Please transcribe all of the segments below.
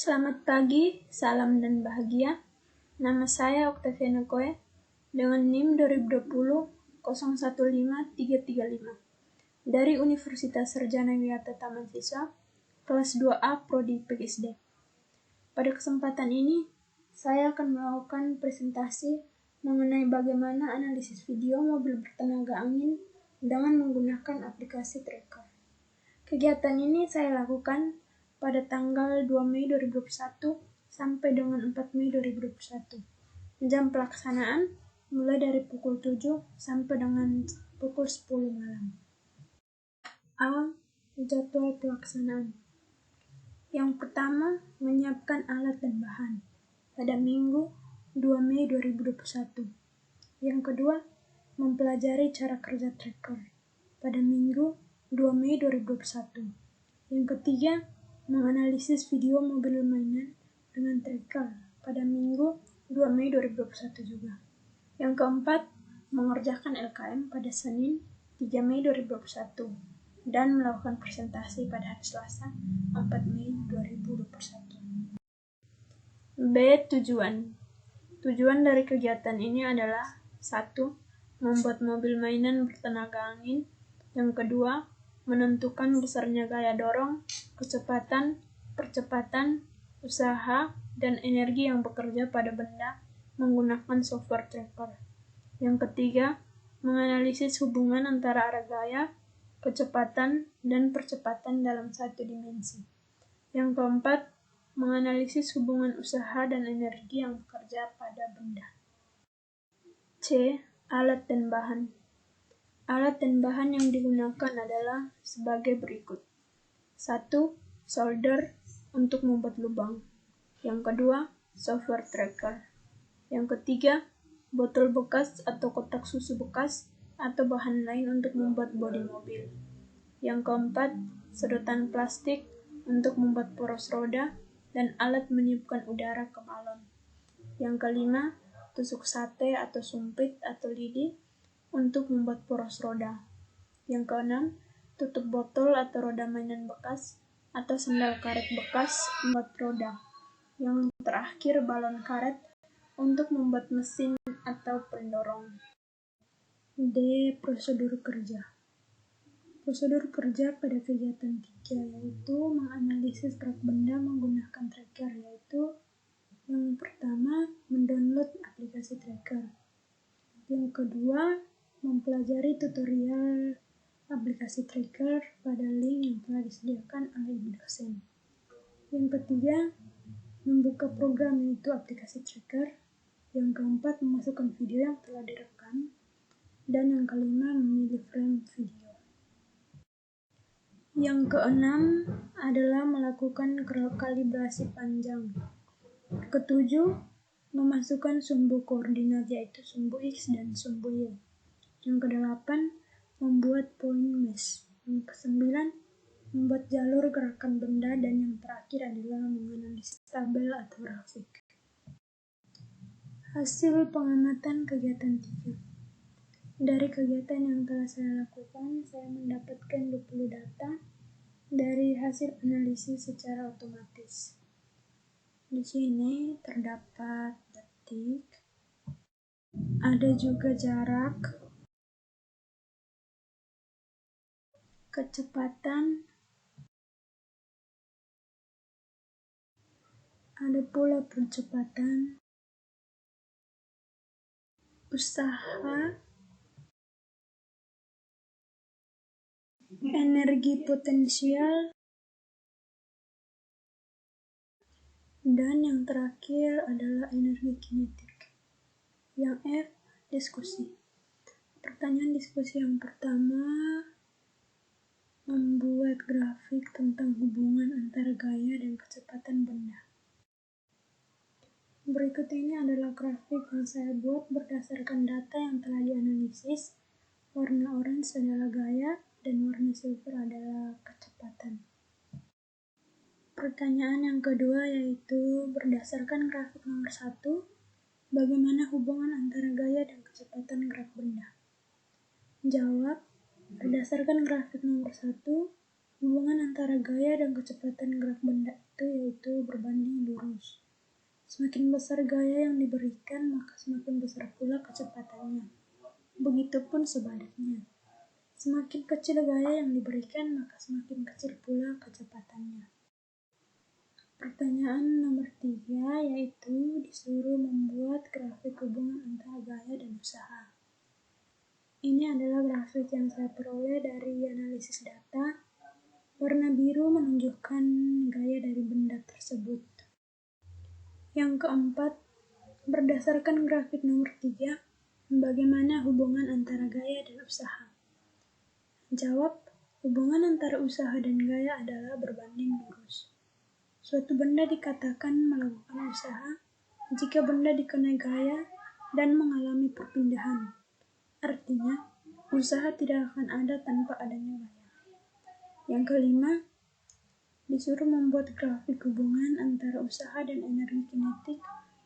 Selamat pagi, salam dan bahagia. Nama saya Octaviana Koe dengan NIM 2020-015335 dari Universitas Sarjana Wiyata Taman Siswa, kelas 2A Prodi PGSD. Pada kesempatan ini, saya akan melakukan presentasi mengenai bagaimana analisis video mobil bertenaga angin dengan menggunakan aplikasi tracker. Kegiatan ini saya lakukan pada tanggal 2 Mei 2021 sampai dengan 4 Mei 2021. Jam pelaksanaan mulai dari pukul 7 sampai dengan pukul 10 malam. Awal jadwal pelaksanaan. Yang pertama, menyiapkan alat dan bahan pada Minggu 2 Mei 2021. Yang kedua, mempelajari cara kerja tracker pada Minggu 2 Mei 2021. Yang ketiga, menganalisis video mobil mainan dengan tracker pada Minggu 2 Mei 2021 juga. Yang keempat, mengerjakan LKM pada Senin 3 Mei 2021 dan melakukan presentasi pada hari Selasa 4 Mei 2021. B. Tujuan dari kegiatan ini adalah 1. Membuat mobil mainan bertenaga angin. Yang kedua, menentukan besarnya gaya dorong, kecepatan, percepatan, usaha, dan energi yang bekerja pada benda menggunakan software tracker. Yang ketiga, menganalisis hubungan antara arah gaya, kecepatan, dan percepatan dalam satu dimensi. Yang keempat, menganalisis hubungan usaha dan energi yang bekerja pada benda. C. Alat dan bahan. Alat dan bahan yang digunakan adalah sebagai berikut. 1. Solder untuk membuat lubang. Yang kedua, software tracker. Yang ketiga, botol bekas atau kotak susu bekas atau bahan lain untuk membuat bodi mobil. Yang keempat, sedotan plastik untuk membuat poros roda dan alat meniupkan udara ke balon. Yang kelima, tusuk sate atau sumpit atau lidi untuk membuat poros roda. Yang keenam, tutup botol atau roda mainan bekas atau sendal karet bekas membuat roda. Yang terakhir, balon karet untuk membuat mesin atau pendorong. D. Prosedur kerja. Prosedur kerja pada kegiatan 3 yaitu menganalisis gerak benda menggunakan tracker, yaitu yang pertama, mendownload aplikasi tracker. Yang kedua, mempelajari tutorial aplikasi tracker pada link yang telah disediakan oleh ibu dosen. Yang ketiga, membuka program yaitu aplikasi tracker. Yang keempat, memasukkan video yang telah direkam. Dan yang kelima, memilih frame video. Yang keenam adalah melakukan kalibrasi panjang. Ketujuh, memasukkan sumbu koordinat yaitu sumbu X dan sumbu Y. Yang kedelapan, membuat point mesh. Yang kesembilan, membuat jalur gerakan benda. Dan yang terakhir adalah menganalisis tabel atau grafik. Hasil pengamatan kegiatan 3. Dari kegiatan yang telah saya lakukan, saya mendapatkan 20 data dari hasil analisis secara otomatis. Di sini terdapat detik, ada juga jarak, kecepatan, ada pula percepatan, usaha, energi potensial, dan yang terakhir adalah energi kinetik. Yang F, diskusi. Pertanyaan diskusi yang pertama, membuat grafik tentang hubungan antara gaya dan kecepatan benda. Berikut ini adalah grafik yang saya buat berdasarkan data yang telah dianalisis. Warna orange adalah gaya dan warna silver adalah kecepatan. Pertanyaan yang kedua yaitu berdasarkan grafik nomor 1, bagaimana hubungan antara gaya dan kecepatan gerak benda? Jawab, berdasarkan grafik nomor 1, Hubungan antara gaya dan kecepatan gerak benda itu yaitu berbanding lurus. Semakin besar gaya yang diberikan, maka semakin besar pula kecepatannya. Begitupun sebaliknya. Semakin kecil gaya yang diberikan, maka semakin kecil pula kecepatannya. Pertanyaan nomor 3 yaitu disuruh membuat grafik hubungan antara gaya dan usaha. Ini adalah grafik yang saya peroleh dari analisis data. Warna biru menunjukkan gaya dari benda tersebut. Yang keempat, berdasarkan grafik nomor 3, bagaimana hubungan antara gaya dan usaha? Jawab, hubungan antara usaha dan gaya adalah berbanding lurus. Suatu benda dikatakan melakukan usaha jika benda dikenai gaya dan mengalami perpindahan. Artinya, usaha tidak akan ada tanpa adanya gaya. Yang kelima, disuruh membuat grafik hubungan antara usaha dan energi kinetik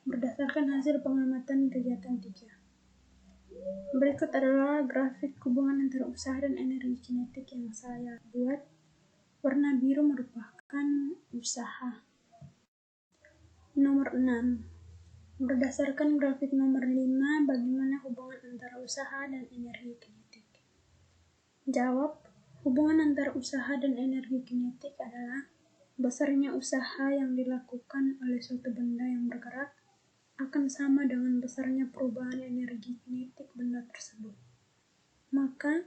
berdasarkan hasil pengamatan kegiatan 3. Berikut adalah grafik hubungan antara usaha dan energi kinetik yang saya buat. Warna biru merupakan usaha. Nomor 6. Berdasarkan grafik nomor 5, bagaimana hubungan antara usaha dan energi kinetik? Jawab, hubungan antara usaha dan energi kinetik adalah besarnya usaha yang dilakukan oleh suatu benda yang bergerak akan sama dengan besarnya perubahan energi kinetik benda tersebut. Maka,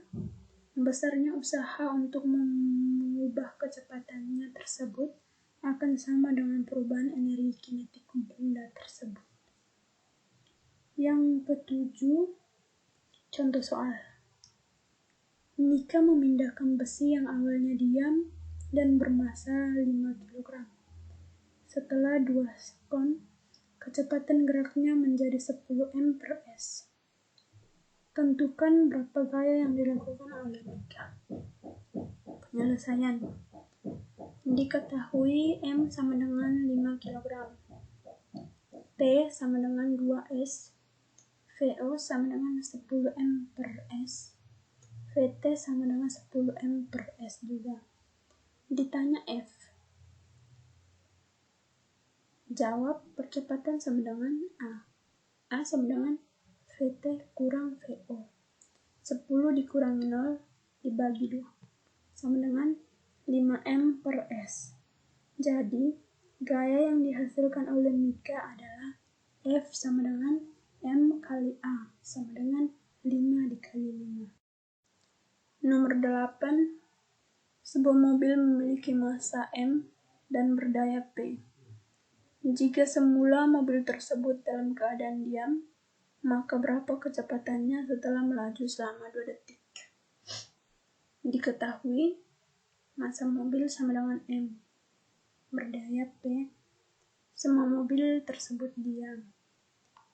besarnya usaha untuk mengubah kecepatannya tersebut akan sama dengan perubahan energi kinetik benda tersebut. Yang ketujuh, contoh soal. Nika memindahkan besi yang awalnya diam dan bermassa 5 kg. Setelah 2 sekon, kecepatan geraknya menjadi 10 m/s. Tentukan berapa gaya yang dilakukan oleh Nika. Penyelesaian. Diketahui M sama dengan 5 kg. T sama dengan 2S. VO sama dengan 10 m/s. VT sama dengan 10 m/s juga. Ditanya F. Jawab, percepatan sama dengan A. A sama dengan VT kurang VO. 10 dikurangi 0 dibagi 2 sama dengan 5 m/s. Jadi, gaya yang dihasilkan oleh Nika adalah F sama dengan M kali A sama dengan 5 dikali 5. Nomor 8. Sebuah mobil memiliki massa M dan berdaya P. Jika semula mobil tersebut dalam keadaan diam, maka berapa kecepatannya setelah melaju selama 2 detik? Diketahui, massa mobil sama dengan M, berdaya P, semua mobil tersebut diam.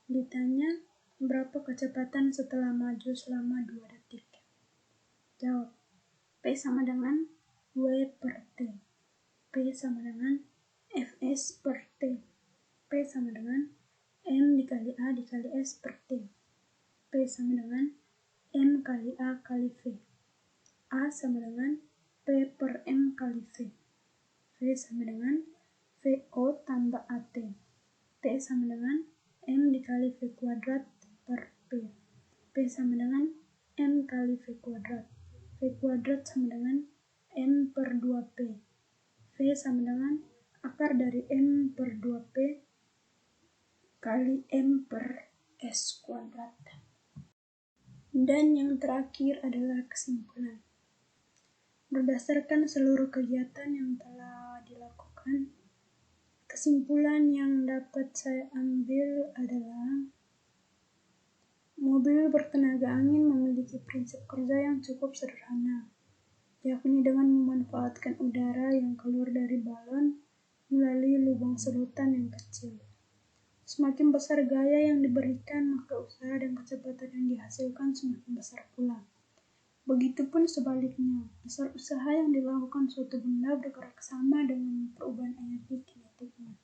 Ditanya, berapa kecepatan setelah maju selama 2 detik? Jawab, P sama dengan W per T. P sama dengan Fs per T. P sama dengan M dikali A dikali S per T. P sama dengan M kali A kali V. A sama dengan P per M kali V. V sama dengan VO tambah AT. T sama dengan M dikali V kuadrat per P. P sama dengan M kali V kuadrat. V kuadrat sama dengan M per 2P. V sama dengan akar dari M per 2P kali M per S kuadrat. Dan yang terakhir adalah kesimpulan. Berdasarkan seluruh kegiatan yang telah dilakukan, kesimpulan yang dapat saya ambil adalah mobil bertenaga angin memiliki prinsip kerja yang cukup sederhana, yakni dengan memanfaatkan udara yang keluar dari balon melalui lubang sedotan yang kecil. Semakin besar gaya yang diberikan, maka usaha dan kecepatan yang dihasilkan semakin besar pula. Begitupun sebaliknya, besar usaha yang dilakukan suatu benda bergerak sama dengan perubahan energi kinetiknya.